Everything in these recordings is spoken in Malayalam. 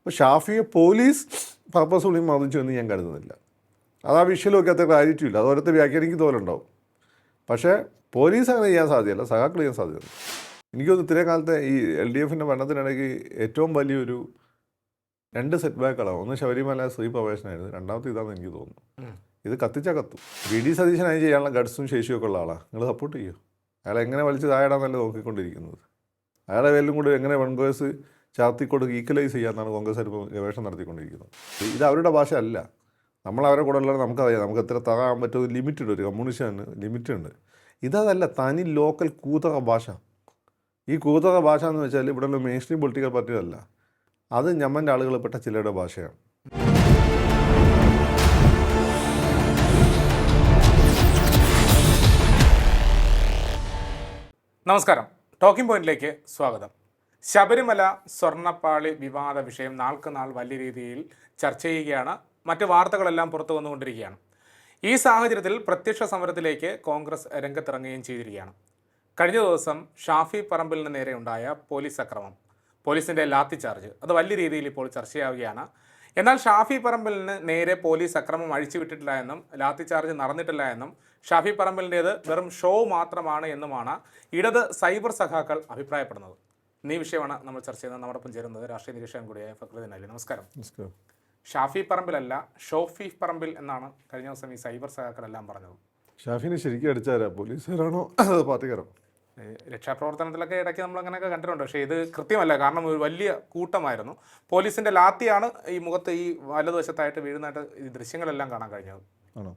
അപ്പോൾ ഷാഫിയെ പോലീസ് പർപ്പസ്ഫുള്ളി മർദ്ദിച്ചു എന്ന് ഞാൻ കരുതുന്നില്ല. അത് ആ വിഷ്വൽ നോക്കാത്ത ക്ലാരിറ്റി ഇല്ല, അത് ഓരോരുത്തർ വ്യാഖ്യാനിക്കും തോലെ ഉണ്ടാവും. പക്ഷേ പോലീസ് അങ്ങനെ ചെയ്യാൻ സാധ്യമല്ല, സഖാക്കൾ ചെയ്യാൻ സാധ്യതയുണ്ട്. എനിക്കൊന്ന് ഇത്രയും കാലത്തെ ഈ LDFിൻ്റെ ഭരണത്തിനിടയ്ക്ക് ഏറ്റവും വലിയൊരു 2 സെറ്റ് ബാക്കുകളാണ്. ഒന്ന് ശബരിമല സ്ത്രീ പ്രവേശനമായിരുന്നു, രണ്ടാമത്തെ ഇതാണെന്ന് എനിക്ക് തോന്നുന്നു. ഇത് കത്തിച്ചാൽ കത്തും. VD സതീശനായി ചെയ്യാനുള്ള ഗഡ്സും ശേഷിയൊക്കെ ഉള്ള ആളാണ്. നിങ്ങൾ സപ്പോർട്ട് ചെയ്യുമോ? അയാളെ എങ്ങനെ വലിച്ച് താഴെടാന്നല്ല നോക്കിക്കൊണ്ടിരിക്കുന്നത്. അയാളെ പേരിലും കൂടി എങ്ങനെ കോൺഗ്രസ് ചാർത്തിക്കൊടുക്ക് ഈക്വലൈസ് ചെയ്യാമെന്നാണ് കോൺഗ്രസ് ഇപ്പോൾ ഗവേഷണം നടത്തിക്കൊണ്ടിരിക്കുന്നത്. ഇത് അവരുടെ ഭാഷ അല്ല. നമ്മളവരെ കൂടെ ഉള്ളത് നമുക്കറിയാം, നമുക്ക് എത്ര താഴാൻ പറ്റും, ലിമിറ്റഡ് ഒരു കമ്മ്യൂണിസ്റ്റാണ് ലിമിറ്റ് ഉണ്ട്. ഇതല്ല തനി ലോക്കൽ കൂതക ഭാഷ. ഈ കൂതക ഭാഷ എന്ന് വെച്ചാൽ ഇവിടെയുള്ള മെയിൻ സ്ട്രീം പൊളിറ്റിക്കൽ പാർട്ടികളല്ല, അത് ഞമ്മൻ്റെ ആളുകളെപ്പെട്ട ചിലരുടെ ഭാഷയാണ്. നമസ്കാരം, ടോക്കിംഗ് പോയിന്റിലേക്ക് സ്വാഗതം. ശബരിമല സ്വർണ്ണപ്പാളി വിവാദ വിഷയം നാൾക്ക് നാൾ വലിയ രീതിയിൽ ചർച്ച ചെയ്യുകയാണ്. മറ്റ് വാർത്തകളെല്ലാം പുറത്തു വന്നുകൊണ്ടിരിക്കുകയാണ്. ഈ സാഹചര്യത്തിൽ പ്രത്യക്ഷ സമരത്തിലേക്ക് കോൺഗ്രസ് രംഗത്തിറങ്ങുകയും ചെയ്തിരിക്കുകയാണ്. കഴിഞ്ഞ ദിവസം ഷാഫി പറമ്പിലിന് നേരെ ഉണ്ടായ പോലീസ് അക്രമം, പോലീസിൻ്റെ ലാത്തി ചാർജ്, അത് വലിയ രീതിയിൽ ഇപ്പോൾ ചർച്ചയാവുകയാണ്. എന്നാൽ ഷാഫി പറമ്പിലിന് നേരെ പോലീസ് അക്രമം അഴിച്ചുവിട്ടിട്ടില്ല എന്നും ലാത്തി ചാർജ് നടന്നിട്ടില്ല എന്നും ഷാഫി പറമ്പിലിൻ്റേത് വെറും ഷോ മാത്രമാണ് എന്നുമാണ് ഇടത് സൈബർ സഖാക്കൾ അഭിപ്രായപ്പെടുന്നത്. ഈ വിഷയമാണ് നമ്മൾ ചർച്ച ചെയ്യുന്നത്. നമ്മോടൊപ്പം ചേരുന്നത് രാഷ്ട്രീയ നിരീക്ഷകൻ കൂടിയായ ഫക്രുദ്ദീൻ അലി. നമസ്കാരം. ഷാഫി പറമ്പിലല്ല, ഷോഫി പറമ്പിൽ എന്നാണ് കഴിഞ്ഞ ദിവസം ഈ സൈബർ സഖാക്കളെല്ലാം പറഞ്ഞത്. ഷാഫിനെ ശരിക്കും അടിച്ചാരാ, പോലീസുകാരാണോ പാർട്ടിക്കാരോ? രക്ഷാപ്രവർത്തനത്തിലൊക്കെ ഇടയ്ക്ക് നമ്മൾ അങ്ങനെയൊക്കെ കണ്ടിട്ടുണ്ട്. പക്ഷേ ഇത് കൃത്യമല്ല, കാരണം ഒരു വലിയ കൂട്ടമായിരുന്നു. പോലീസിൻ്റെ ലാത്തിയാണ് ഈ മുഖത്ത് ഈ വലതുവശത്തായിട്ട് വീഴുന്നതായിട്ട് ഈ ദൃശ്യങ്ങളെല്ലാം കാണാൻ കഴിഞ്ഞത്. ആണോ?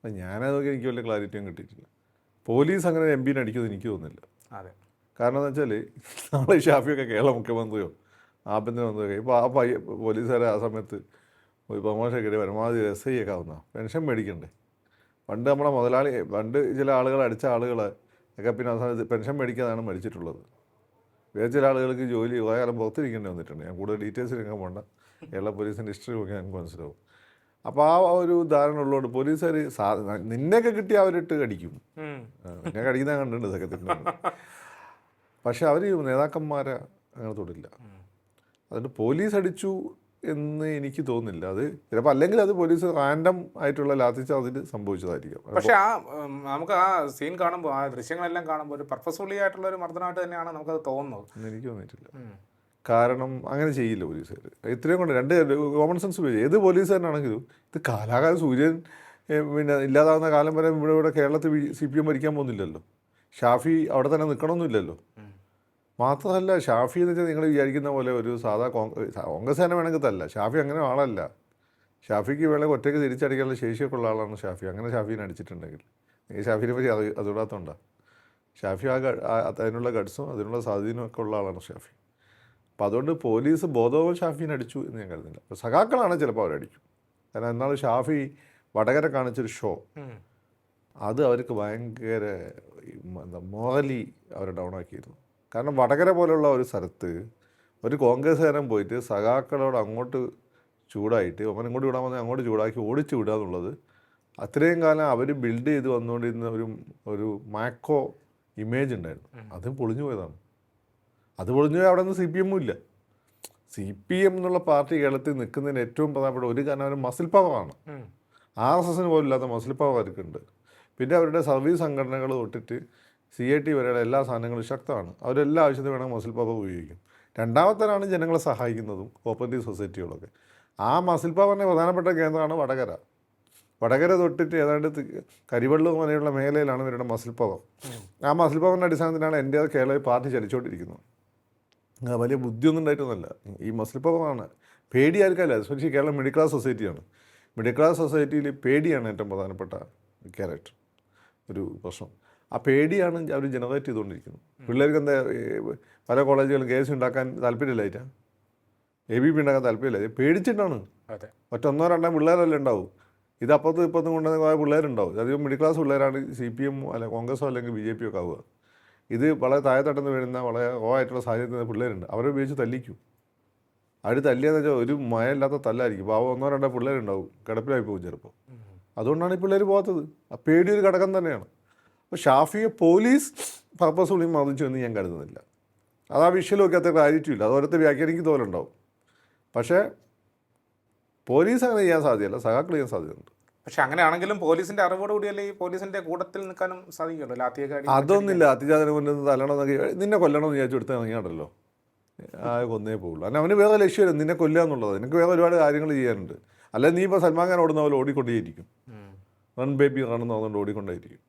ഞാനതൊക്കെ എനിക്ക് വലിയ ക്ലാരിറ്റിയും കിട്ടിയിട്ടില്ല. പോലീസ് അങ്ങനെ MP അടിക്കുമെന്ന് എനിക്ക് തോന്നുന്നില്ല. അതെ, കാരണം എന്ന് വെച്ചാൽ നാളെ ഷാഫിയൊക്കെ കേരള മുഖ്യമന്ത്രിയോ ആഭ്യന്തരമന്ത്രിയോ ഇപ്പോൾ ആ പോലീസുകാരെ ആ സമയത്ത് ഒരു പ്രമോഷൻ കിട്ടി പരമാവധി SI ഒക്കെ ആവുന്ന പെൻഷൻ മേടിക്കണ്ടേ. പണ്ട് നമ്മളെ മുതലാളി, പണ്ട് ചില ആളുകൾ അടിച്ച ആളുകളെ ഒക്കെ പിന്നെ അവസാനം പെൻഷൻ മേടിക്കാതാണ് മരിച്ചിട്ടുള്ളത്. വേറെ ചില ആളുകൾക്ക് ജോലി കുറേ കാലം പുറത്തിരിക്കേണ്ടി വന്നിട്ടുണ്ട്. ഞാൻ കൂടുതൽ ഡീറ്റെയിൽസിലൊക്കെ പോകണ്ട, കേരള പോലീസിൻ്റെ ഹിസ്റ്ററി നോക്കി ഞങ്ങൾക്ക് മനസ്സിലാവും. അപ്പോൾ ആ ഒരു ധാരണ ഉള്ളതുകൊണ്ട് പോലീസുകാർ നിന്നെയൊക്കെ കിട്ടി അവരിട്ട് കടിക്കും. നിന്നെ കടിക്കുന്ന കണ്ടിട്ടുണ്ട് സഖ്യത്തിൻ്റെ. പക്ഷെ അവർ നേതാക്കന്മാരെ അങ്ങനെ തൊടില്ല. അതുകൊണ്ട് പോലീസ് അടിച്ചു എന്ന് എനിക്ക് തോന്നുന്നില്ല. അത് ചിലപ്പോൾ അല്ലെങ്കിൽ അത് പോലീസ് റാൻഡം ആയിട്ടുള്ള ലാത്തി ചാർജിൽ സംഭവിച്ചതായിരിക്കും. പക്ഷേ നമുക്ക് ആ സീൻ കാണുമ്പോൾ, ആ ദൃശ്യങ്ങളെല്ലാം കാണുമ്പോൾ ഒരു പർപ്പസ്ഫുള്ളി ആയിട്ടുള്ള ഒരു മർദ്ദനമായിട്ട് തന്നെയാണ് നമുക്കത് തോന്നുന്നത്. എനിക്ക് തോന്നിയിട്ടില്ല. കാരണം അങ്ങനെ ചെയ്യില്ല പോലീസുകാർ. ഇത്രയും കൊണ്ട് 2 കോമൺ സെൻസ് ഉപയോഗിച്ച് ഏത് പോലീസുകാരനാണെങ്കിലും ഇത് കാലാകാലം സൂര്യൻ പിന്നെ ഇല്ലാതാവുന്ന കാലം വരെ ഇവിടെ കേരളത്തിൽ CPM ഭരിക്കാൻ പോകുന്നില്ലല്ലോ. ഷാഫി അവിടെ തന്നെ നിൽക്കണമെന്നില്ലല്ലോ. മാത്രമല്ല ഷാഫി എന്ന് വെച്ചാൽ നിങ്ങൾ വിചാരിക്കുന്ന പോലെ ഒരു സാധാ കോൺഗ്രസ് തന്നെ വേണമെങ്കിൽ തല്ല. ഷാഫി അങ്ങനെ ആളല്ല. ഷാഫിക്ക് വേണമെങ്കിൽ ഒറ്റയ്ക്ക് തിരിച്ചടിക്കാനുള്ള ശേഷിയൊക്കെ ഉള്ള ആളാണ് ഷാഫി. അങ്ങനെ ഷാഫീനെ അടിച്ചിട്ടുണ്ടെങ്കിൽ ഈ ഷാഫിനെ പറ്റി അതുകൂടാത്തതുകൊണ്ടാണ്. ഷാഫി അതിനുള്ള ഗഡ്സും അതിനുള്ള സ്വാധീനവും ഒക്കെ ഉള്ള ആളാണ് ഷാഫി. അപ്പം അതുകൊണ്ട് പോലീസ് ബോധവും ഷാഫീനെ അടിച്ചു എന്ന് ഞാൻ കരുതുന്നില്ല. അപ്പോൾ സഖാക്കളാണ് ചിലപ്പോൾ അവരടിക്കും. കാരണം എന്നാൽ ഷാഫി വടകര കാണിച്ചൊരു ഷോ, അത് അവർക്ക് ഭയങ്കര മോറലി അവരെ ഡൗൺ ആക്കിയിരുന്നു. കാരണം വടകര പോലുള്ള ഒരു സ്ഥലത്ത് ഒരു കോൺഗ്രസ്സുകാരൻ പോയിട്ട് സഖാക്കളോട് അങ്ങോട്ട് ചൂടായിട്ട് ഇങ്ങോട്ട് വിടാൻ വന്നാൽ അങ്ങോട്ട് ചൂടാക്കി ഓടിച്ചു വിടുക എന്നുള്ളത് അത്രയും കാലം അവർ ബിൽഡ് ചെയ്ത് വന്നുകൊണ്ടിരുന്ന ഒരു മാക്കോ ഇമേജ് ഉണ്ടായിരുന്നു. അത് പൊളിഞ്ഞു പോയതാണ്. അത് പൊളിഞ്ഞു പോയി. അവിടെ നിന്ന് CPM ഇല്ല. CPM എന്നുള്ള പാർട്ടി കേരളത്തിൽ നിൽക്കുന്നതിന് ഏറ്റവും പ്രധാനപ്പെട്ട ഒരു കാരണം അവർ മസിൽ പവറാണ്. RSSന് പോലും ഇല്ലാത്ത മസിൽ പവർ അവർക്കുണ്ട്. പിന്നെ അവരുടെ സർവീസ് സംഘടനകൾ തൊട്ടിട്ട് CIT വരെയുള്ള എല്ലാ സാധനങ്ങളും ശക്തമാണ്. അവരെല്ലാ ആവശ്യത്തിന് വേണമെങ്കിൽ മസിൽ പവർ ഉപയോഗിക്കും. രണ്ടാമത്തേനാണ് ജനങ്ങളെ സഹായിക്കുന്നതും കോപ്പറേറ്റീവ് സൊസൈറ്റികളൊക്കെ. ആ മസിൽ പവറിൻ്റെ പ്രധാനപ്പെട്ട കേന്ദ്രമാണ് വടകര. വടകര തൊട്ടിട്ട് ഏതാണ്ട് കരിവള്ളൂർ വരെയുള്ള മേഖലയിലാണ് ഇവരുടെ മസിൽ പവർ. ആ മസിൽ പവറിൻ്റെ അടിസ്ഥാനത്തിലാണ് എൻ്റെ കേരള പാർട്ടി ചലിച്ചുകൊണ്ടിരിക്കുന്നത്. വലിയ ബുദ്ധിയൊന്നും ഉണ്ടായിട്ടൊന്നുമല്ല, ഈ മസിൽ പവറാണ്. പേടി ആർക്കല്ല, എസ്പെഷ്യലി കേരളം മിഡിൽ ക്ലാസ് സൊസൈറ്റിയാണ്. മിഡിൽ ക്ലാസ് സൊസൈറ്റിയിൽ പേടിയാണ് ഏറ്റവും പ്രധാനപ്പെട്ട ക്യാരക്ടർ, ഒരു പ്രശ്നം. ആ പേടിയാണ് അവർ ജനറേറ്റ് ചെയ്തുകൊണ്ടിരിക്കുന്നത്. പിള്ളേർക്ക് എന്താ പല കോളേജുകളും കേസ് ഉണ്ടാക്കാൻ താല്പര്യമില്ലായിട്ടാ, ABP ഉണ്ടാക്കാൻ താല്പര്യമില്ല, പേടിച്ചിട്ടാണ്. ഒറ്റ 1-2 പിള്ളേരല്ലേ ഉണ്ടാവും. ഇത് അപ്പുറത്തും ഇപ്പുറത്തും കൊണ്ടുവന്ന കുറേ പിള്ളേരുണ്ടാവും. അധികം മിഡിൽ ക്ലാസ് പിള്ളേരാണ് CPM അല്ല കോൺഗ്രസോ അല്ലെങ്കിൽ BJP ഒക്കെ ആവുക. ഇത് വളരെ താഴെത്തട്ടുന്ന് വീഴുന്ന വളരെ ആയിട്ടുള്ള സാഹചര്യത്തിൽ പിള്ളേരുണ്ട്. അവരെ ഉപയോഗിച്ച് തല്ലിക്കും. അവർ തല്ലിയെന്ന് വെച്ചാൽ ഒരു മയമില്ലാത്ത തല്ലായിരിക്കും. അപ്പോൾ 1-2 പിള്ളേരുണ്ടാവും, കിടപ്പിലായി പോകും ചിലപ്പോൾ. അതുകൊണ്ടാണ് ഈ പിള്ളേർ പോകാത്തത്. ആ പേടി ഒരു ഘടകം തന്നെയാണ്. അപ്പോൾ ഷാഫിയെ പോലീസ് പർപ്പസ്ഫുള്ളി മർദ്ദിച്ചു എന്ന് ഞാൻ കരുതുന്നില്ല. അത് ആ വിഷ്വൽ നോക്കാത്ത ക്ലാരിറ്റി ഇല്ല, അത് ഓരോരുത്തർ വ്യാഖ്യാനിക്കും തോലെ ഉണ്ടാവും. പക്ഷേ പോലീസ് അങ്ങനെ ചെയ്യാൻ സാധ്യമല്ല, സഖാക്കൾ ചെയ്യാൻ സാധ്യതയുണ്ട്. പക്ഷെ അങ്ങനെയാണെങ്കിലും പോലീസിന്റെ അറിവോടുകൂടിയല്ലേ ഈ പോലീസിന്റെ കൂട്ടത്തിൽ നിൽക്കാനും സാധിക്കുമല്ലോ. ലാത്തിയൊക്കെ അടി അതൊന്നുമില്ല. അത്യാചാരം മുന്നിൽ നിന്ന് തല്ലണമെന്നൊക്കെ നിന്നെ കൊല്ലണമെന്ന് വിചാരിച്ചു എടുത്ത് ഇറങ്ങിയാണ്ടല്ലോ ആ കൊന്നേ പോകുള്ളൂ. അല്ല അവന് വേറെ ലക്ഷ്യമില്ല നിന്നെ കൊല്ലുക എന്നുള്ളത്. നിനക്ക് വേറെ ഒരുപാട് കാര്യങ്ങൾ ചെയ്യാനുണ്ട്. അല്ലെ നീ ഇപ്പോൾ സൽമാൻ ഖാൻ ഓടുന്ന പോലെ ഓടിക്കൊണ്ടേയിരിക്കും, റൺ ബേബി റൺ എന്ന് പറഞ്ഞുകൊണ്ട് ഓടിക്കൊണ്ടേയിരിക്കും.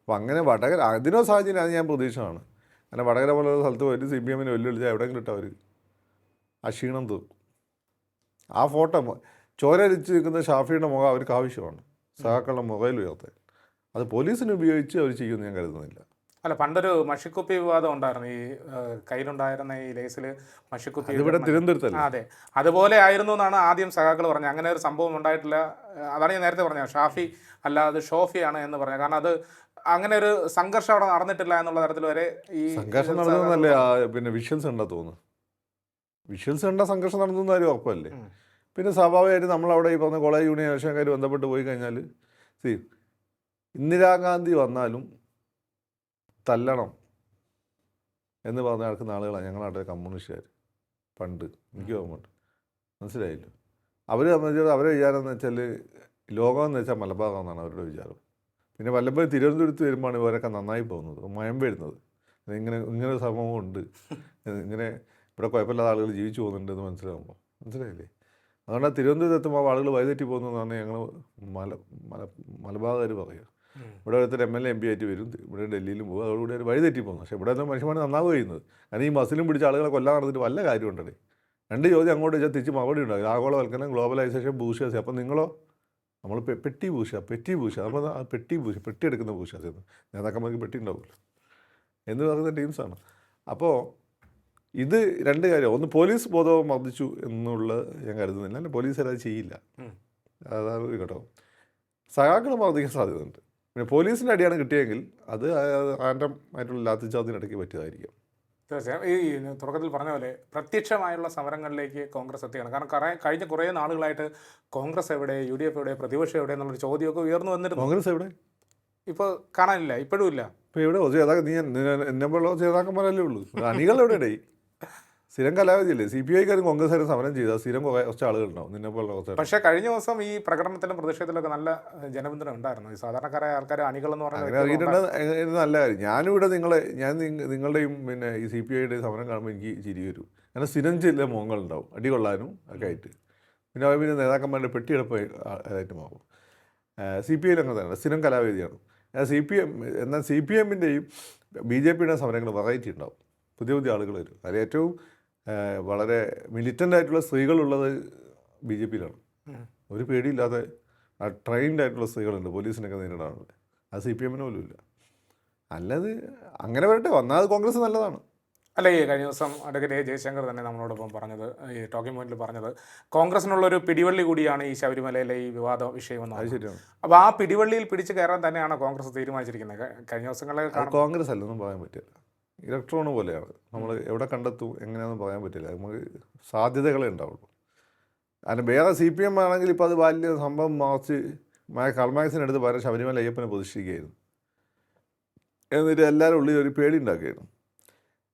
അപ്പോൾ അങ്ങനെ വടകര അതിനോ സാഹചര്യം അത് ഞാൻ പ്രതീക്ഷയാണ്. അങ്ങനെ വടകര പോലുള്ള സ്ഥലത്ത് പോയിട്ട് CPM വെല്ലുവിളിച്ചാൽ എവിടെയെങ്കിലും ഇട്ട് അവർ ആ ക്ഷീണം തീർക്കും. ആ ഫോട്ടോ ചോരരിച്ച് നിൽക്കുന്ന ഷാഫിയുടെ മുഖം അവർക്ക് ആവശ്യമാണ്, സഹാക്കളുടെ മൊബൈൽ ഉയർത്താൻ. അത് പോലീസിന് ഉപയോഗിച്ച് അവർ ചെയ്യുമെന്ന് ഞാൻ കരുതുന്നില്ല. അല്ല, പണ്ടൊരു മഷിക്കുപ്പി വിവാദം ഉണ്ടായിരുന്നു. ഈ കയ്യിലുണ്ടായിരുന്ന ഈ ലേസിൽ മഷിക്കുപ്പി ഇവിടെ തിരുവനന്തപുരത്തല്ല. അതെ, അതുപോലെ ആയിരുന്നു എന്നാണ് ആദ്യം സഖാക്കൾ പറഞ്ഞത്. അങ്ങനെ ഒരു സംഭവം ഉണ്ടായിട്ടില്ല. അതാണ് ഞാൻ നേരത്തെ പറഞ്ഞത്, ഷാഫി അല്ല അത് ഷോഫിയാണ് എന്ന് പറഞ്ഞത്. കാരണം അത് അങ്ങനെ ഒരു സംഘർഷം അവിടെ നടന്നിട്ടില്ല എന്നുള്ള തരത്തിൽ വരെ ഈ സംഘർഷം നടന്നതല്ലേ. പിന്നെ വിഷ്വൽസ് ഉണ്ടാ തോന്നുന്നു, വിഷ്വൽസ് കണ്ടാൽ സംഘർഷം നടന്നതെന്ന് കാര്യം ഉറപ്പല്ലേ. പിന്നെ സ്വാഭാവികമായിട്ട് നമ്മളവിടെ ഈ പറഞ്ഞ കോളേജ് യൂണിയൻ ഇലക്ഷൻകാർ ബന്ധപ്പെട്ട് പോയി കഴിഞ്ഞാൽ ഇന്ദിരാഗാന്ധി വന്നാലും തല്ലണം എന്ന് പറഞ്ഞ് നടക്കുന്ന ആളുകളാണ് ഞങ്ങളുടെ നാട്ടിലെ കമ്മ്യൂണിസ്റ്റുകാർ. പണ്ട് എനിക്ക് ഓർമ്മയുണ്ട്, മനസ്സിലായില്ലോ. അവർ സംബന്ധിച്ചിടത്തോളം അവരെ വിചാരം എന്ന് വെച്ചാൽ ലോകം എന്ന് വെച്ചാൽ മലബാറാണെന്നാണ് അവരുടെ വിചാരം. പിന്നെ വല്ലപ്പോഴും തിരുവനന്തപുരത്ത് വരുമ്പോഴാണ് ഇവരൊക്കെ നന്നായി പോകുന്നത്, മയം വരുന്നത്. ഇങ്ങനെ സംഭവം ഉണ്ട്, ഇങ്ങനെ ഇവിടെ കുഴപ്പമില്ലാത്ത ആളുകൾ ജീവിച്ചു പോകുന്നുണ്ട് എന്ന് മനസ്സിലാകുമ്പോൾ, മനസ്സിലായില്ലേ. അതുകൊണ്ട് തിരുവനന്തപുരത്ത് എത്തുമ്പോൾ ആളുകൾ വഴിതെറ്റി പോകുന്നതെന്നാണ് ഞങ്ങൾ മലബാറുകാർ പറയുക. ഇവിടെ ഒരുത്തർ MLA MP ആയിട്ട് വരും, ഇവിടെ ഡൽഹിയിലും പോകും, അതോടുകൂടി അവർ വഴിതെറ്റി പോകുന്നു. പക്ഷേ ഇവിടെ മനുഷ്യന്മാർ നന്നാവുക ചെയ്യുന്നത്. കാരണം ഈ മസിലും പിടിച്ച ആളുകളെ കൊല്ലാൻ നടന്നിട്ട് വല്ല കാര്യമുണ്ടേ. രണ്ട് ചോദ്യം അങ്ങോട്ട് വെച്ചാൽ തിരിച്ച് മറുപടി ഉണ്ടാകും. ആഗോളവൽക്കരണം, ഗ്ലോബലൈസേഷൻ, ഭൂഷ്യാസി. അപ്പം നിങ്ങളോ നമ്മൾ പെറ്റി പൂശ നമ്മൾ പെട്ടി എടുക്കുന്ന പൂശാസി നേതാക്കന്മാർക്ക് പെട്ടി ഉണ്ടാവില്ല എന്ന് പറയുന്ന ടീംസാണ്. അപ്പോൾ ഇത് രണ്ട് കാര്യം. ഒന്ന്, പോലീസ് ബോധവും വർദ്ധിച്ചു എന്നുള്ളത് ഞാൻ കരുതുന്നില്ല. അല്ല, പോലീസ് അത് ചെയ്യില്ല, അതാണ് ഒരു ഘടകം. സഖാക്കൾ വർദ്ധിക്കാൻ സാധ്യതയുണ്ട്. പിന്നെ പോലീസിൻ്റെ അടിയാണ് കിട്ടിയെങ്കിൽ അത് റാൻഡം ആയിട്ടുള്ള ലാത്തിച്ചാർജിനിടയ്ക്ക് പറ്റിയതായിരിക്കും. തീർച്ചയായും ഈ തുടക്കത്തിൽ പറഞ്ഞ പോലെ പ്രത്യക്ഷമായുള്ള സമരങ്ങളിലേക്ക് കോൺഗ്രസ് എത്തുകയാണ്. കാരണം കഴിഞ്ഞ കുറേ നാളുകളായിട്ട് കോൺഗ്രസ് എവിടെ, UDF എവിടെ, പ്രതിപക്ഷം എവിടെ എന്നുള്ളൊരു ചോദ്യമൊക്കെ ഉയർന്നു വന്നിരുന്നു. കോൺഗ്രസ് എവിടെ ഇപ്പോൾ കാണാനില്ല, ഇപ്പോഴും ഇല്ല. ഇപ്പോൾ എവിടെ നീ എന്നെ പോലുള്ള നേതാക്കന്മാരല്ലേ ഉള്ളൂ, അണികൾ എവിടെ? സ്ഥിരം കലാവധിയല്ലേ. CPIക്കാരും കോൺഗ്രസ്സുകാരും സമരം ചെയ്താൽ സ്ഥിരം കുറച്ച് ആളുകളുണ്ടാവും നിന്നെ പോലുള്ള കുറച്ച്. പക്ഷേ കഴിഞ്ഞ ദിവസം ഈ പ്രകടനത്തിലും പ്രതിഷേധത്തിലൊക്കെ നല്ല ജനപിന്തുണ ഉണ്ടായിരുന്നു. ഈ സാധാരണക്കാരായ ആൾക്കാർ അണികളെന്ന് പറഞ്ഞാൽ അറിയിട്ടുണ്ട്. നല്ല കാര്യം. ഞാനിവിടെ നിങ്ങളുടെയും പിന്നെ ഈ CPIയുടെയും സമരം കാണുമ്പോൾ എനിക്ക് ചിരി വരും. കാരണം സ്ഥിരം ചില മുഖങ്ങളുണ്ടാവും അടി കൊള്ളാനും ഒക്കെ ആയിട്ട്. പിന്നെ അവർ പിന്നെ നേതാക്കന്മാരുടെ പെട്ടിയെടുപ്പായിട്ട് മാറും. CPIയിൽ അങ്ങനെ തന്നെ സ്ഥിരം കലാവേദിയാണ്. എന്നാൽ CPMൻ്റെയും BJPയുടെയും സമരങ്ങൾ വെറൈറ്റി ഉണ്ടാവും. പുതിയ പുതിയ ആളുകൾ വരും. അതിൽ ഏറ്റവും വളരെ മിലിറ്റൻ്റ് ആയിട്ടുള്ള സ്ത്രീകളുള്ളത് BJPയിലാണ്. ഒരു പേടിയില്ലാതെ ട്രെയിൻഡ് ആയിട്ടുള്ള സ്ത്രീകളുണ്ട് പോലീസിനൊക്കെ നേരിടാറുണ്ട്. അത് CPMന് പോലും ഇല്ല. അല്ലാതെ അങ്ങനെ വരട്ടെ, വന്നാൽ കോൺഗ്രസ് നല്ലതാണ്. അല്ല, ഈ കഴിഞ്ഞ ദിവസം അഡ്വക്കേറ്റ് A. ജയശങ്കർ തന്നെ നമ്മളോടൊപ്പം പറഞ്ഞത്, ഈ ടോക്കിംഗ് പോയിന്റിൽ പറഞ്ഞത്, കോൺഗ്രസിനുള്ളൊരു പിടിവള്ളി കൂടിയാണ് ഈ ശബരിമലയിലെ ഈ വിവാദ വിഷയമെന്ന്. അത് ശരിയാണ്. അപ്പോൾ ആ പിടിവള്ളിയിൽ പിടിച്ച് കയറാൻ തന്നെയാണ് കോൺഗ്രസ് തീരുമാനിച്ചിരിക്കുന്നത്. കഴിഞ്ഞ ദിവസങ്ങളിൽ കോൺഗ്രസ് അല്ലെന്നും പറയാൻ പറ്റില്ല. ഇലക്ട്രോൺ പോലെയാണ്, നമ്മൾ എവിടെ കണ്ടെത്തും എങ്ങനെയാണെന്ന് പറയാൻ പറ്റില്ല. നമുക്ക് സാധ്യതകളേ ഉണ്ടാവുള്ളൂ. അതിന് വേറെ CPM ആണെങ്കിൽ ഇപ്പോൾ അത് വലിയ സംഭവം മാർച്ച് കളമാക്സിനെടുത്ത് പകരം ശബരിമല അയ്യപ്പനെ പ്രതിഷ്ഠിക്കുകയായിരുന്നു. എന്നിട്ട് എല്ലാവരും ഉള്ളിൽ ഒരു പേടി ഉണ്ടാക്കുകയായിരുന്നു.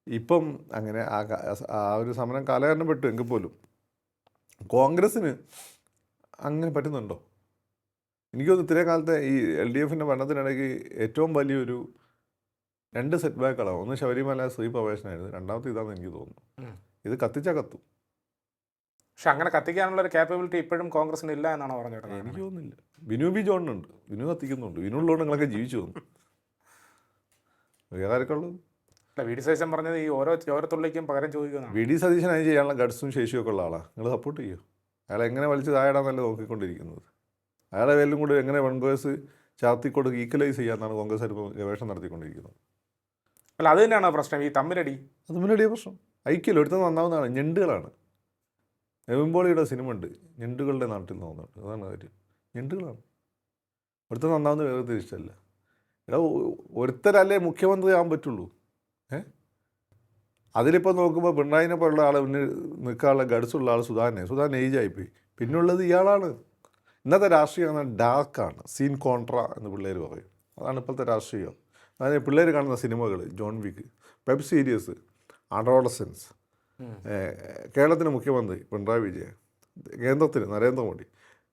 ഇപ്പം അങ്ങനെ ആ ഒരു സമരം കാലഘട്ടം പെട്ടു. എങ്കിൽ പോലും കോൺഗ്രസ്സിന് അങ്ങനെ പറ്റുന്നുണ്ടോ? എനിക്കൊന്ന് ഇത്രയും കാലത്തെ ഈ LDFൻ്റെ ഭരണത്തിനിടയ്ക്ക് ഏറ്റവും വലിയൊരു 2 സെറ്റ് ബാക്കുകളാണ്. ഒന്ന് ശബരിമല സ്ത്രീ പ്രവേശനമായിരുന്നു, രണ്ടാമത്തെ ഇതാണെന്ന് എനിക്ക് തോന്നുന്നു. ഇത് കത്തിച്ചാൽ കത്തും. പക്ഷെ അങ്ങനെ കത്തിക്കാനുള്ള ഒരു കാപ്പബിലിറ്റി ഇപ്പോഴും കോൺഗ്രസിന് ഇല്ല എന്നാണ് പറഞ്ഞത്. എനിക്ക് തോന്നുന്നില്ല. ബിനു ബി ജോണിനുണ്ട്, ബിനു കത്തിക്കുന്നുണ്ട്. ബിനുള്ളതുകൊണ്ട് നിങ്ങളൊക്കെ ജീവിച്ചു തോന്നും. വേറെ ആർക്കുള്ളത്? അല്ല, VD സതീശൻ പറഞ്ഞത് ഈ ഓരോ ചോരത്തുള്ളിക്കും പകരം ചോദിക്കുന്നു. VD സതീശൻ അതിന് ചെയ്യാനുള്ള ഗഡ്സും ശേഷിയും ഒക്കെ ഉള്ള ആളാണ്. നിങ്ങൾ സപ്പോർട്ട് ചെയ്യുമോ? അയാളെ എങ്ങനെ വലിച്ച് താഴെടാന്നല്ല നോക്കിക്കൊണ്ടിരിക്കുന്നത്. അയാളെ പേരിലും കൂടി എങ്ങനെ കോൺഗ്രസ് ചാർത്തിക്കൊണ്ട് ഈക്വലൈസ് ചെയ്യാമെന്നാണ് കോൺഗ്രസ് ഗവേഷണം നടത്തിക്കൊണ്ടിരിക്കുന്നത്. അല്ല, അത് തന്നെയാണ് പ്രശ്നം, ഈ തമ്മിലടി. തമ്മിലടിയ പ്രശ്നം. ഐക്യല്ലോ എടുത്ത് നന്നാവുന്നതാണ്. ഞണ്ടുകളാണ്. നെവിൻപോളിയുടെ സിനിമ ഉണ്ട്, ഞണ്ടുകളുടെ നാട്ടിൽ നോക്കുന്നുണ്ട്. അതാണ് കാര്യം. ഞണ്ടുകളാണ് ഒരുത്തർ നന്നാവുന്ന വേറെ തിരിച്ചല്ല. എടാ, ഒരുത്തരല്ലേ മുഖ്യമന്ത്രി ആകാൻ പറ്റുള്ളൂ. അതിലിപ്പോൾ നോക്കുമ്പോൾ പിണറായിനെ പോലുള്ള ആൾ പിന്നെ നിൽക്കാനുള്ള ഗഡ്സുള്ള ആൾ സുധാൻ ഏജായിപ്പോയി. പിന്നുള്ളത് ഇയാളാണ്. ഇന്നത്തെ രാഷ്ട്രീയം എന്നാൽ ഡാർക്കാണ്, സീൻ കോൺട്ര എന്ന് പിള്ളേർ പറയും. അതാണ് ഇപ്പോഴത്തെ രാഷ്ട്രീയം. അതായത് പിള്ളേർ കാണുന്ന സിനിമകൾ, John Wick, web series, Adolescence, കേരളത്തിൻ്റെ മുഖ്യമന്ത്രി പിണറായി വിജയൻ, കേന്ദ്രത്തിന് നരേന്ദ്രമോദി,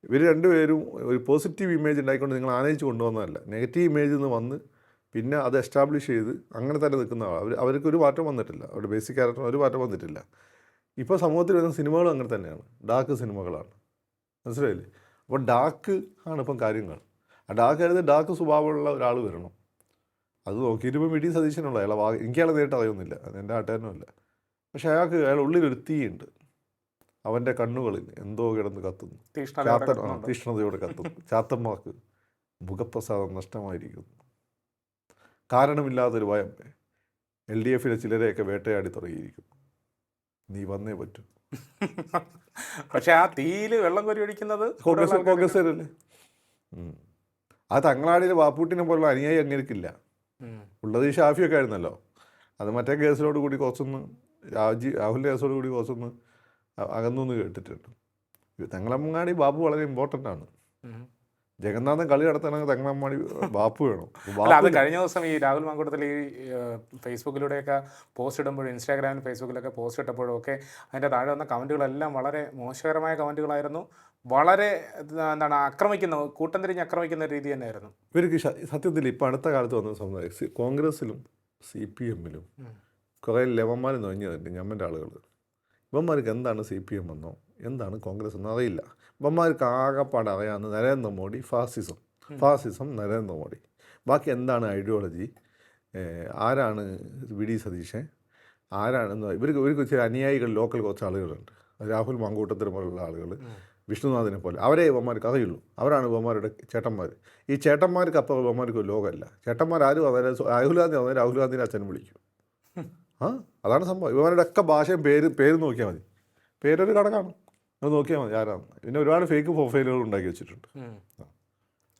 ഇവർ രണ്ടുപേരും ഒരു പോസിറ്റീവ് ഇമേജ് ഉണ്ടായിക്കൊണ്ട് നിങ്ങൾ ആനയിച്ച് കൊണ്ടുവന്നതല്ല, നെഗറ്റീവ് ഇമേജിൽ നിന്ന് വന്ന് പിന്നെ അത് എസ്റ്റാബ്ലിഷ് ചെയ്ത് അങ്ങനെ തന്നെ നിൽക്കുന്ന അവർക്കൊരു മാറ്റം വന്നിട്ടില്ല, അവരുടെ ബേസിക് ക്യാരക്ടർ ഒരു മാറ്റം വന്നിട്ടില്ല. ഇപ്പോൾ സമൂഹത്തിൽ വരുന്ന സിനിമകളും അങ്ങനെ തന്നെയാണ്, ഡാർക്ക് സിനിമകളാണ്, മനസ്സിലായില്ലേ? അപ്പോൾ ഡാർക്ക് ആണ് ഇപ്പം കാര്യങ്ങൾ. ആ ഡാർക്ക് ആയത് ഡാർക്ക് സ്വഭാവമുള്ള ഒരാൾ വരണം. അത് നോക്കിയിട്ടിപ്പോൾ വി ഡി സതീശനുള്ള അയാളെ എനിക്ക് അയാളെ നേരിട്ട് അറിയുന്നില്ല, അത് എൻ്റെ ആട്ടുകാരനുമില്ല. പക്ഷേ അയാൾ ഉള്ളിലൊരു തീയുണ്ട്, അവൻ്റെ കണ്ണുകളിൽ എന്തോ കിടന്ന് കത്തുന്നു, തീഷ്ണതയോടെ കത്തുന്നു. ചാത്തന്മാർക്ക് മുഖപ്രസാദം നഷ്ടമായിരിക്കുന്നു. കാരണമില്ലാത്തൊരു ഭയം LDF ചിലരെയൊക്കെ വേട്ടയാടി തുടങ്ങിയിരിക്കുന്നു. നീ വന്നേ പറ്റൂ. പക്ഷെ ആ തീയിൽ വെള്ളം കോരി ഒഴിക്കുന്നത് കോൺഗ്രസ്സുകാരല്ലേ? ആ തങ്ങളാടിയിലെ ബാപ്പൂട്ടിനെ പോലുള്ള അനുയായി അങ്ങനെയൊക്കില്ല. ഉള്ളത് ഈ ഷാഫിയൊക്കെ ആയിരുന്നല്ലോ. അത് മറ്റേ കേസിലോട് കൂടി കുറച്ചൊന്ന് രാഹുലിൻ്റെ കേസോട് കൂടി കുറച്ചൊന്ന് അകന്നൊന്ന് കേട്ടിട്ടുണ്ട്. തങ്ങളമ്മങ്ങാടി ബാബു വളരെ ഇമ്പോർട്ടൻ്റ് ആണ്. ജഗന്നാഥൻ കളി നടത്തണമെങ്കിൽ തങ്ങളമ്മടി ബാപ്പു വേണം. അത് കഴിഞ്ഞ ദിവസം ഈ രാഹുൽ മാങ്കൂട്ടത്തിൽ ഈ ഫേസ്ബുക്കിലൂടെയൊക്കെ പോസ്റ്റ് ഇടുമ്പോഴും ഇൻസ്റ്റാഗ്രാമിൽ ഫേസ്ബുക്കിലൊക്കെ പോസ്റ്റ് ഇട്ടപ്പോഴും ഒക്കെ അതിൻ്റെ താഴെ വന്ന കമൻറ്റുകളെല്ലാം വളരെ മോശകരമായ കമൻറ്റുകളായിരുന്നു. വളരെ എന്താണ് കൂട്ടം തിരിഞ്ഞ് ആക്രമിക്കുന്ന രീതി തന്നെയായിരുന്നു. ഇവർക്ക് സത്യത്തിൽ ഇപ്പം അടുത്ത കാലത്ത് വന്ന സംഭവം കോൺഗ്രസ്സിലും CPM-ലും കുറേ ലെവന്മാർ നൊഞ്ഞതുണ്ട് ഞമ്മൻ്റെ ആളുകൾ. ഇവന്മാർക്ക് എന്താണ് CPM എന്നോ എന്താണ് കോൺഗ്രസ് എന്നോ അറിയില്ല. ഇവന്മാർക്ക് ആകെപ്പാട് അറിയാവുന്ന നരേന്ദ്രമോദി, ഫാസിസം നരേന്ദ്രമോദി. ബാക്കി എന്താണ് ഐഡിയോളജി, ആരാണ് വി ഡി സതീശൻ, ആരാണെന്ന് ഇവർക്ക് ചില അനുയായികൾ ലോക്കൽ കുറച്ച് ആളുകളുണ്ട്. രാഹുൽ മാങ്കൂട്ടത്തിനെ പോലുള്ള ആളുകൾ, വിഷ്ണുനാഥിനെ പോലെ, അവരെ ഇവന്മാർക്ക് അറിയുള്ളൂ. അവരാണ് ഇവന്മാരുടെ ചേട്ടന്മാർ. ഈ ചേട്ടന്മാർക്ക് അപ്പുറം ഇവന്മാർക്ക് ഒരു ലോകമല്ല. ചേട്ടന്മാരും അതായത് രാഹുൽ ഗാന്ധി വന്നാൽ രാഹുൽ ഗാന്ധിൻ്റെ അച്ഛനും വിളിക്കും. അതാണ് സംഭവം. ഇവന്മാരുടെ ഒക്കെ ഭാഷയും പേര് നോക്കിയാൽ മതി. പേരൊരു കടക്കാണ്, അത് നോക്കിയാൽ മതി ആരാണ്. പിന്നെ ഒരുപാട് ഫേക്ക് പ്രൊഫൈലുകൾ ഉണ്ടാക്കി വെച്ചിട്ടുണ്ട്.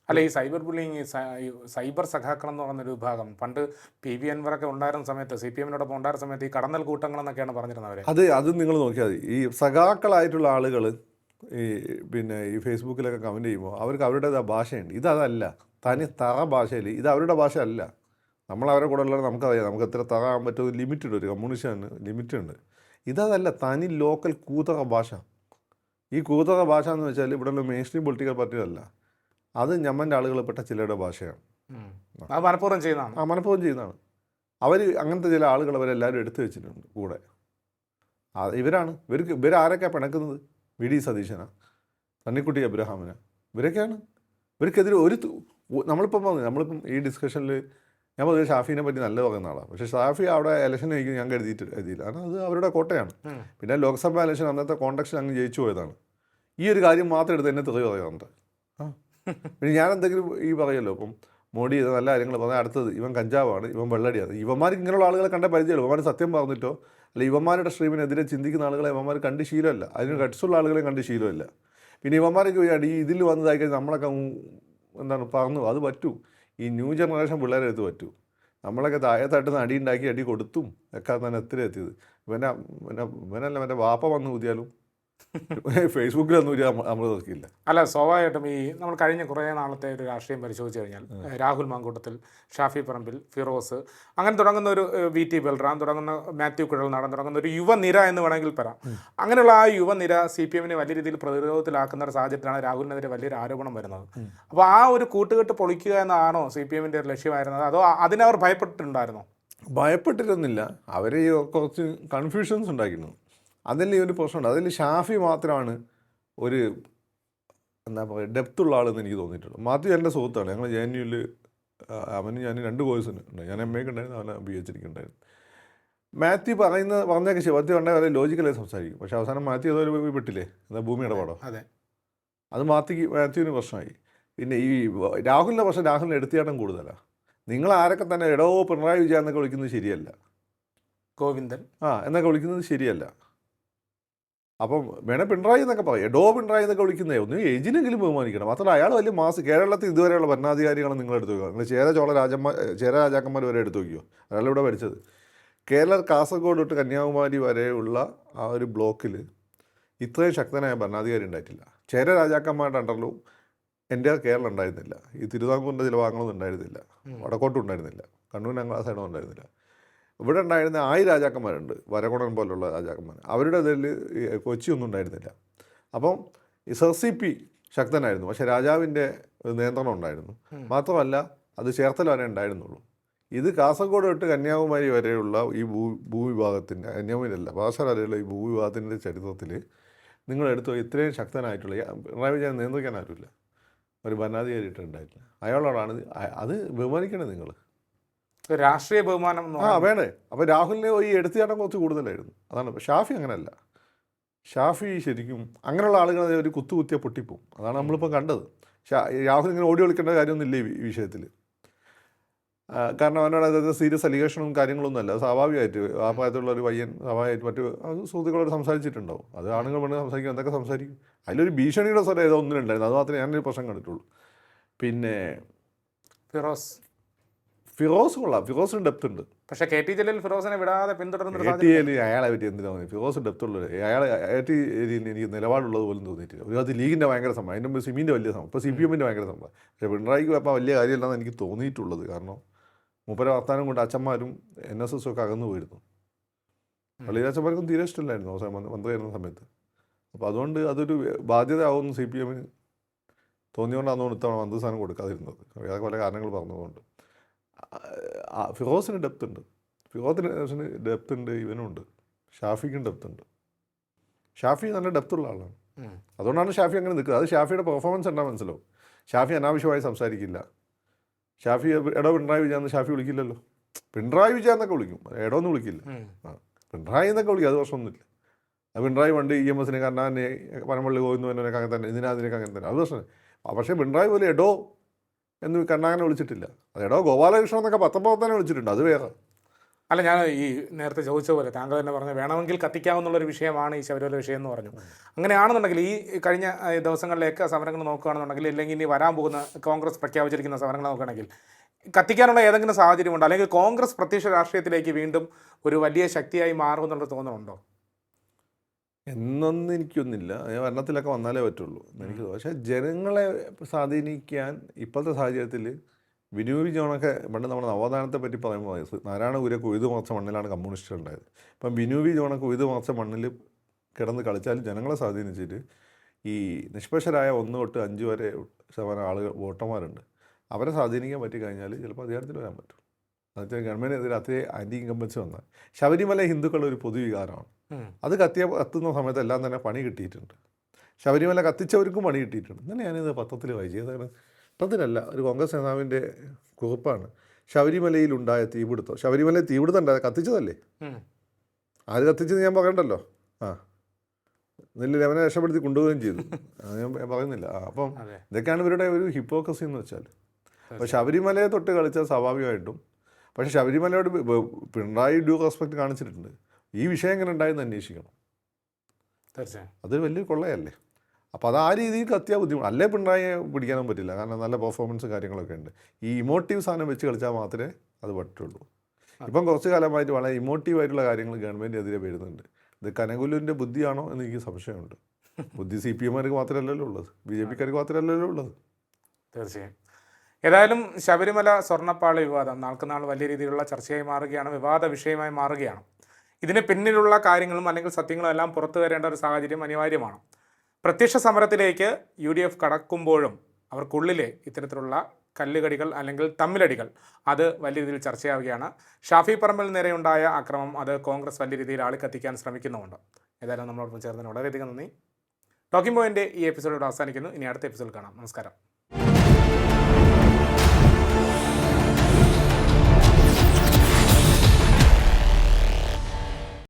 അല്ല, ഈ സൈബർ ബുള്ളിങ്, സൈബർ സഖാക്കൾ എന്ന് പറയുന്നൊരു വിഭാഗം പണ്ട് PV അൻവറൊക്കെ ഉണ്ടായിരുന്ന സമയത്ത്, CPM-നോടൊപ്പം ഉണ്ടായിരുന്ന സമയത്ത് ഈ കടന്നൽ കൂട്ടങ്ങളെന്നൊക്കെയാണ് പറഞ്ഞിരുന്നത്. അത് നിങ്ങൾ നോക്കിയാൽ മതി. ഈ സഖാക്കളായിട്ടുള്ള ആളുകൾ പിന്നെ ഈ ഫേസ്ബുക്കിലൊക്കെ കമൻറ്റ് ചെയ്യുമ്പോൾ അവർക്ക് അവരുടേതായ ഭാഷയുണ്ട്. ഇതല്ല, തറ ഭാഷയിൽ ഇത് അവരുടെ ഭാഷ അല്ല. നമ്മളവരെ കൂടെ ഉള്ളത് നമുക്കറിയാം. നമുക്ക് എത്ര തറാൻ പറ്റുമോ ലിമിറ്റഡ്, ഒരു കമ്മ്യൂണിസ്റ്റാണ് ലിമിറ്റ് ഉണ്ട്. ഇതല്ല, തനി ലോക്കൽ കൂതക ഭാഷ. ഈ കൂതക ഭാഷ എന്ന് വെച്ചാൽ ഇവിടെയുള്ള മെയിൻ സ്ട്രീം പൊളിറ്റിക്കൽ പാർട്ടികളല്ല, അത് ഞമ്മൻ്റെ ആളുകളെപ്പെട്ട ചിലരുടെ ഭാഷയാണ്. മനഃപൂർവ്വം ചെയ്യുന്നതാണ്. മനഃപൂർവ്വം ചെയ്യുന്നതാണ്. അവർ അങ്ങനത്തെ ചില ആളുകൾ അവരെല്ലാവരും എടുത്തു വെച്ചിട്ടുണ്ട് കൂടെ. ഇവരാരൊക്കെയാണ് പിണക്കുന്നത്? വി ഡി സതീശനാ, തണ്ണിക്കുട്ടി അബ്രഹാമിനാ, ഇവരൊക്കെയാണ്. ഇവർക്കെതിരെ നമ്മളിപ്പം ഈ ഡിസ്കഷനിൽ ഞാൻ പൊതുവെ ഷാഫിനെ പറ്റി നല്ല പറയുന്ന ആളാണ്. പക്ഷേ ഷാഫി അവിടെ ഇലക്ഷൻ കഴിക്കും ഞാൻ കരുതിയില്ല. കാരണം അത് അവരുടെ കോട്ടയാണ്. പിന്നെ ലോക്സഭാ ഇലക്ഷൻ അന്നത്തെ കോണ്ടക്ഷൻ അങ്ങ് ജയിച്ചു പോയതാണ്. ഈ ഒരു കാര്യം മാത്രം എടുത്ത് എന്നെ തെറി പറയാറുണ്ട്. പിന്നെ ഞാൻ എന്തെങ്കിലും ഈ പറയുമല്ലോ, ഇപ്പം മോഡി ചെയ്ത നല്ല കാര്യങ്ങൾ പറഞ്ഞാൽ അടുത്തത് ഇവൻ കഞ്ചാവാണ്, ഇവൻ വെള്ളടിയാണ്. ഇവന്മാർക്ക് ഇങ്ങനെയുള്ള ആളുകളെ കണ്ട പരിചയമുള്ളൂ. ഇവന്മാർ സത്യം പറഞ്ഞിട്ടോ അല്ല ഇവന്മാരുടെ സ്ട്രീമിനെതിരെ ചിന്തിക്കുന്ന ആളുകളെ ഇവന്മാർ കണ്ട് ശീലമല്ല. അതിന് ഗട്സുള്ള ആളുകളെ കണ്ട് ശീലമല്ല. പിന്നെ ഇവന്മാരൊക്കെ ഇതിൽ വന്നതായി കഴിഞ്ഞാൽ നമ്മളൊക്കെ പറഞ്ഞു അത് പറ്റൂ. ഈ ന്യൂ ജനറേഷൻ പിള്ളേരെ എടുത്ത് പറ്റൂ. നമ്മളൊക്കെ താഴെത്തട്ടുന്ന അടി ഉണ്ടാക്കി അടി കൊടുത്തും ഒക്കെ തന്നെ എത്ര എത്തിയത്. ഇവനല്ല മറ്റേ വാപ്പ വന്ന് ഊതിയാലും ഫേസ്ബുക്കിലൊന്നും നമ്മൾ നോക്കിയില്ല. അല്ല, സ്വാഭാവികമായിട്ടും ഈ നമ്മൾ കഴിഞ്ഞ കുറേ നാളത്തെ ഒരു രാഷ്ട്രീയം പരിശോധിച്ച് കഴിഞ്ഞാൽ രാഹുൽ മാങ്കൂട്ടത്തിൽ, ഷാഫി പറമ്പിൽ, ഫിറോസ്, അങ്ങനെ തുടങ്ങുന്ന ഒരു VT ബൽറാം തുടങ്ങുന്ന മാത്യു കുഴൽനാടൻ തുടങ്ങുന്ന ഒരു യുവനിര എന്ന് വേണമെങ്കിൽ പറയാം. അങ്ങനെയുള്ള ആ യുവനിര CPM-നെ വലിയ രീതിയിൽ പ്രതിരോധത്തിലാക്കുന്ന ഒരു സാഹചര്യത്തിലാണ് രാഹുലിനെതിരെ വലിയൊരു ആരോപണം വരുന്നത്. അപ്പോൾ ആ ഒരു കൂട്ടുകെട്ട് പൊളിക്കുക എന്നാണോ CPM-ൻ്റെ ഒരു ലക്ഷ്യമായിരുന്നത്, അതോ അതിനവർ ഭയപ്പെട്ടിട്ടുണ്ടായിരുന്നോ? ഭയപ്പെട്ടിരുന്നില്ല. അവർ കുറച്ച് കൺഫ്യൂഷൻസ് ഉണ്ടാക്കിയിരുന്നു. അതിൽ ഈ ഒരു പ്രശ്നമുണ്ട്. അതിൽ ഷാഫി മാത്രമാണ് ഒരു എന്താ പറയുക ഡെപ്തുള്ള ആളെന്ന് എനിക്ക് തോന്നിയിട്ടുള്ളൂ. മാത്യു എൻ്റെ സുഹൃത്താണ്. ഞങ്ങൾ JNU-ൽ അവന് ഞാൻ 2 കോഴ്സിന് ഉണ്ട്. ഞാൻ MA-ക്ക് ഉണ്ടായിരുന്നു, അവന് PhD-ക്ക് ഉണ്ടായിരുന്നു. മാത്യു പറഞ്ഞൊക്കെ ശിവത്തി കണ്ടാൽ വളരെ ലോജിക്കലായി സംസാരിക്കും. പക്ഷേ അവസാനം മാത്യു ഏതൊരു വിട്ടില്ലേ, എന്താ ഭൂമിയുടെ പടം, അത് മാത്യുവിന് പ്രശ്നമായി. പിന്നെ ഈ രാഹുലിൻ്റെ പ്രശ്നം രാഹുലിന് എടുത്തിയാട്ടം കൂടുതലാണ്. നിങ്ങൾ ആരൊക്കെ തന്നെ എടോ പിണറായി വിജയൻ എന്നൊക്കെ വിളിക്കുന്നത് ശരിയല്ല, ഗോവിന്ദൻ എന്നൊക്കെ വിളിക്കുന്നത് ശരിയല്ല. അപ്പം വേണേൽ പിണറായി എന്നൊക്കെ പറയും, എടോ പിണറായി എന്നൊക്കെ വിളിക്കുന്നേ ഒന്ന് ഏജിനെങ്കിലും ബഹുമാനിക്കണം. മാത്രമല്ല അയാൾ വലിയ കേരളത്തിൽ ഇതുവരെയുള്ള ഭരണാധികാരികളെ നിങ്ങൾ എടുത്തു നോക്കുക. നിങ്ങൾ ചേര രാജാക്കന്മാർ വരെ എടുത്തു നോക്കിയോ? അയാളിവിടെ ഭരിച്ചത്. കാസർഗോഡ് തൊട്ട് കന്യാകുമാരി വരെയുള്ള ആ ഒരു ബ്ലോക്കിൽ ഇത്രയും ശക്തനായ ഭരണാധികാരി ഉണ്ടായിട്ടില്ല. ചേര രാജാക്കന്മാരുടെ അണ്ടറിലും എൻ്റെ കേരളം ഉണ്ടായിരുന്നില്ല. ഈ തിരുവിതാംകൂറിൻ്റെ ചില ഭാഗങ്ങളൊന്നും ഉണ്ടായിരുന്നില്ല, വടക്കോട്ടും ഉണ്ടായിരുന്നില്ല, കണ്ണൂർ ഞങ്ങൾ ആ സൈഡും ഉണ്ടായിരുന്നില്ല. ഇവിടെ ഉണ്ടായിരുന്ന 1000 രാജാക്കന്മാരുണ്ട്, വരകുണൻ പോലുള്ള രാജാക്കന്മാർ. അവരുടെ ഇതിൽ കൊച്ചിയൊന്നും ഉണ്ടായിരുന്നില്ല. അപ്പം ഈ SRCP ശക്തനായിരുന്നു, പക്ഷേ രാജാവിൻ്റെ നിയന്ത്രണം ഉണ്ടായിരുന്നു. മാത്രമല്ല അത് ചേർത്തല വരെ ഉണ്ടായിരുന്നുള്ളൂ. ഇത് കാസർഗോഡ് തൊട്ട് കന്യാകുമാരി വരെയുള്ള ഈ ഭൂവിഭാഗത്തിൻ്റെ, കന്യാകുമാരിയല്ല പാലക്കാട് വരെയുള്ള ഈ ഭൂവിഭാഗത്തിൻ്റെ ചരിത്രത്തിൽ നിങ്ങളെടുത്തോ ഇത്രയും ശക്തനായിട്ടുള്ള പിണറായി വിജയൻ നിയന്ത്രിക്കാനായിട്ടില്ല, ഒരു ഭരണാധികാരിയിട്ടുണ്ടായിട്ടില്ല. അയാളോടാണ് അത് ബഹുമാനിക്കണേ നിങ്ങൾ. രാഷ്ട്രീയ ബഹുമാനം വേണേ. അപ്പോൾ രാഹുലിന് ഈ എടുത്തുചാട്ടം കുറച്ച് കൂടുതലായിരുന്നു. അതാണ്. ഷാഫി അങ്ങനെയല്ല. ഷാഫി ശരിക്കും അങ്ങനെയുള്ള ആളുകൾ ഒരു കുത്തിയാൽ പൊട്ടിപ്പോവും. അതാണ് നമ്മളിപ്പോൾ കണ്ടത്. രാഹുൽ ഇങ്ങനെ ഓടി കളിക്കേണ്ട കാര്യമൊന്നുമില്ല ഈ വിഷയത്തിൽ. കാരണം അവനോട് അതായത് സീരിയസ് അലിഗേഷനും കാര്യങ്ങളൊന്നും അല്ല. സ്വാഭാവികമായിട്ട് ആ പ്രായത്തിലുള്ള ഒരു പയ്യൻ സ്വാഭാവികമായിട്ട് മറ്റു സുഹൃത്തുക്കളോട് സംസാരിച്ചിട്ടുണ്ടാവും. അത് ആണുങ്ങൾ പെണ്ണ് സംസാരിക്കും, എന്തൊക്കെ സംസാരിക്കും. അതിലൊരു ഭീഷണിയുടെ സ്വരം ഏതോ ഒന്നിനുണ്ടായിരുന്നു. അത് മാത്രമേ ഞാനൊരു പ്രശ്നം കണ്ടിട്ടുള്ളൂ. പിന്നെ ഫിറോസ് കൊള്ളാം, ഫിറോസിന് ഡെപ്ത് ഉണ്ട്. പക്ഷേ KT ജലീൽ ഫിറോസിനെ വിടാതെ പിന്തുടർന്ന അയാളെ പറ്റി എന്തിനാ തോന്നി? ഫിറോസ് ഡെപ്ത് ഉള്ളത്. KT ജലീലിന് എനിക്ക് നിലപാടുള്ളത് പോലും തോന്നിയിട്ടില്ല. ഒരു അത് ലീഗിൻ്റെ ഭയങ്കര സംഭവം, അതിൻ്റെ മുമ്പ് സിമിൻ്റെ വലിയ സംഭവം, ഇപ്പോൾ CPM ഭയങ്കര സംഭവം. പക്ഷേ പിണറായിക്ക് അപ്പോൾ വലിയ കാര്യമില്ലെന്നാണ് എനിക്ക് തോന്നിയിട്ടുള്ളത്. കാരണം മൂപ്പര വർത്താനം കൊണ്ട് അച്ഛന്മാരും NSS ഒക്കെ അകന്നു പോയിരുന്നു. പള്ളിയിലച്ഛന്മാർക്കും തീരെ ഇഷ്ടമില്ലായിരുന്നു മന്ത്രിയായിരുന്ന സമയത്ത്. അപ്പോൾ അതുകൊണ്ട് അതൊരു ബാധ്യത ആവുമെന്ന് CPM തോന്നിയോണ്ടാണ് ഇത്തവണ മന്ത്രിസ്ഥാനം കൊടുക്കാതിരുന്നത്. വേറെ പല കാരണങ്ങൾ പറഞ്ഞതുകൊണ്ട്. ഫിറോസിന് ഡെപ്ത് ഉണ്ട്, ഫിറോസിന് ഡെപ്ത് ഉണ്ട്, ഇവനുണ്ട്. ഷാഫിക്കും ഡെപ്ത് ഉണ്ട്. ഷാഫി നല്ല ഡെപ്തുള്ള ആളാണ്. അതുകൊണ്ടാണ് ഷാഫി അങ്ങനെ നിൽക്കുന്നത്. അത് ഷാഫിയുടെ പെർഫോമൻസ് എന്താ മനസ്സിലാവും. ഷാഫി അനാവശ്യമായി സംസാരിക്കില്ല. ഷാഫി എടോ പിണറായി വിജയാന്ന് ഷാഫി വിളിക്കില്ലല്ലോ. പിണറായി വിജയാന്നൊക്കെ വിളിക്കും, എടോ എന്ന് വിളിക്കില്ല. പിണറായി എന്നൊക്കെ വിളിക്കും, അത് പ്രശ്നമൊന്നുമില്ല. അത് പിണറായി പണ്ട് EMSനെ കണ്ണാനെ പനമ്പള്ളി ഗോവിന്ദനൊക്കെ അങ്ങനെ തന്നെ, ഇതിനകത്തിനൊക്കെ അങ്ങനെ തന്നെ, അത് പ്രശ്നം. പക്ഷേ പിണറായി പോലെ എടോ എന്ന് കണ്ണാനെ വിളിച്ചിട്ടില്ല. അത് എടോ ഗോപാലകൃഷ്ണൻ എന്നൊക്കെ പത്രപ്രവർത്തനം വിളിച്ചിട്ടുണ്ട്, അത് വേറെ. അല്ല, ഞാൻ ഈ നേരത്തെ ചോദിച്ച പോലെ താങ്കൾ തന്നെ പറഞ്ഞ വേണമെങ്കിൽ കത്തിക്കാവുന്നുള്ളൊരു വിഷയമാണ് ഈ ശബരിമല വിഷയം എന്ന് പറഞ്ഞു. അങ്ങനെയാണെന്നുണ്ടെങ്കിൽ ഈ കഴിഞ്ഞ ദിവസങ്ങളിലേക്ക് സമരങ്ങൾ നോക്കുകയാണെന്നുണ്ടെങ്കിൽ, അല്ലെങ്കിൽ ഇനി വരാൻ പോകുന്ന കോൺഗ്രസ് പ്രഖ്യാപിച്ചിരിക്കുന്ന സമരങ്ങൾ നോക്കുകയാണെങ്കിൽ കത്തിക്കാനുള്ള ഏതെങ്കിലും സാഹചര്യമുണ്ടോ? അല്ലെങ്കിൽ കോൺഗ്രസ് പ്രത്യക്ഷ രാഷ്ട്രീയത്തിലേക്ക് വീണ്ടും ഒരു വലിയ ശക്തിയായി മാറുമെന്നുള്ള തോന്നലുണ്ടോ? എന്നൊന്നും എനിക്കൊന്നുമില്ല. ഭരണത്തിലൊക്കെ വന്നാലേ പറ്റുള്ളൂ എനിക്ക്. പക്ഷേ ജനങ്ങളെ സ്വാധീനിക്കാൻ ഇപ്പോഴത്തെ സാഹചര്യത്തിൽ ബിനു ജോണൊക്കെ പണ്ട് നമ്മുടെ നവോത്ഥാനത്തെ പറ്റി പറയുമ്പോൾ നാരായണഗുരുക്ക് ഉഴുതു മറച്ച മണ്ണിലാണ് കമ്മ്യൂണിസ്റ്റ് ഉണ്ടായത്. ഇപ്പം ബിനു ജോണൊക്കെ ഉഴുതു മറച്ച മണ്ണിൽ കിടന്ന് കളിച്ചാൽ ജനങ്ങളെ സ്വാധീനിച്ചിട്ട് ഈ നിഷ്പക്ഷരായ 1 തൊട്ട് 5 വരെ ശതമാനം ആളുകൾ വോട്ടർമാരുണ്ട്. അവരെ സ്വാധീനിക്കാൻ പറ്റിക്കഴിഞ്ഞാൽ ചിലപ്പോൾ അധികാരത്തിൽ വരാൻ പറ്റും. എന്നുവെച്ചാൽ ഗവൺമെൻറ്റിനെതിരെ അത്രേ ആൻറ്റി ഇൻകംബൻസി വന്നാൽ ശബരിമല ഹിന്ദുക്കളുടെ ഒരു പൊതുവികാരമാണ്. അത് കത്തുന്ന സമയത്ത് എല്ലാം തന്നെ പണി കിട്ടിയിട്ടുണ്ട്. ശബരിമല കത്തിച്ചവർക്കും പണി കിട്ടിയിട്ടുണ്ട്. ഇങ്ങനെ ഞാനിത് പത്രത്തിൽ വായിച്ചതാണ്. പത്രത്തിലല്ല, ഒരു കോൺഗ്രസ് നേതാവിൻ്റെ കുറിപ്പാണ്. ശബരിമലയിലുണ്ടായ തീപിടുത്തം. ശബരിമല തീപിടുത്തം ഉണ്ടായത് കത്തിച്ചതല്ലേ? ആര് കത്തിച്ചത് ഞാൻ പറയണ്ടല്ലോ. നെല്ലിൽ അവനെ രക്ഷപ്പെടുത്തി കൊണ്ടുപോവുകയും ചെയ്തു. ഞാൻ പറയുന്നില്ല. അപ്പം ഇതൊക്കെയാണ് ഇവരുടെ ഒരു ഹിപ്പോക്രസി എന്ന് വെച്ചാൽ. അപ്പോൾ ശബരിമലയെ തൊട്ട് കളിച്ചാൽ സ്വാഭാവികമായിട്ടും. പക്ഷേ ശബരിമലയോട് പിണറായി ഡ്യൂ റെസ്പെക്റ്റ് കാണിച്ചിട്ടുണ്ട്. ഈ വിഷയം എങ്ങനെ ഉണ്ടായെന്ന് അന്വേഷിക്കണം. തീർച്ചയായും അതൊരു വലിയൊരു കൊള്ളയല്ലേ. അപ്പോൾ അത് ആ രീതിയിൽ കത്തിയാൽ ബുദ്ധിമുട്ട്. അല്ലേ പിണറായിയെ പിടിക്കാനും പറ്റില്ല, കാരണം നല്ല പെർഫോമൻസ് കാര്യങ്ങളൊക്കെ ഉണ്ട്. ഈ ഇമോട്ടീവ് സാധനം വെച്ച് കളിച്ചാൽ മാത്രമേ അത് പറ്റുള്ളൂ. ഇപ്പം കുറച്ച് കാലമായിട്ട് വളരെ ഇമോട്ടീവായിട്ടുള്ള കാര്യങ്ങൾ ഗവൺമെൻറ്റിനെതിരെ വരുന്നുണ്ട്. ഇത് കനകുലുവിൻ്റെ ബുദ്ധിയാണോ എന്ന് എനിക്ക് സംശയമുണ്ട്. ബുദ്ധി CPMകാർക്ക് മാത്രമല്ലല്ലോ ഉള്ളത്, BJPക്കാർക്ക് മാത്രമല്ലല്ലോ ഉള്ളത്. തീർച്ചയായും. ഏതായാലും ശബരിമല സ്വർണ്ണപ്പാളി വിവാദം നാൾക്കുനാൾ വലിയ രീതിയിലുള്ള ചർച്ചയായി മാറുകയാണ്, വിവാദ വിഷയമായി മാറുകയാണ്. ഇതിന് പിന്നിലുള്ള കാര്യങ്ങളും അല്ലെങ്കിൽ സത്യങ്ങളും എല്ലാം പുറത്തു വരേണ്ട ഒരു സാഹചര്യം അനിവാര്യമാണ്. പ്രത്യക്ഷ സമരത്തിലേക്ക് UDF കടക്കുമ്പോഴും അവർക്കുള്ളിലെ ഇത്തരത്തിലുള്ള കല്ലുകടികൾ അല്ലെങ്കിൽ തമ്മിലടികൾ അത് വലിയ രീതിയിൽ ചർച്ചയാവുകയാണ്. ഷാഫി പറമ്പിൽ നേരെയുണ്ടായ അക്രമം അത് കോൺഗ്രസ് വലിയ രീതിയിൽ ആളിക്കത്തിക്കാൻ ശ്രമിക്കുന്നുമുണ്ട്. ഏതായാലും നമ്മളോടൊപ്പം ചേർന്നതിന് വളരെയധികം നന്ദി. ടോക്കിംഗ് പോയിൻ്റ് ഈ എപ്പിസോഡ് അവസാനിക്കുന്നു. ഇനി അടുത്ത എപ്പിസോഡ് കാണാം. നമസ്കാരം.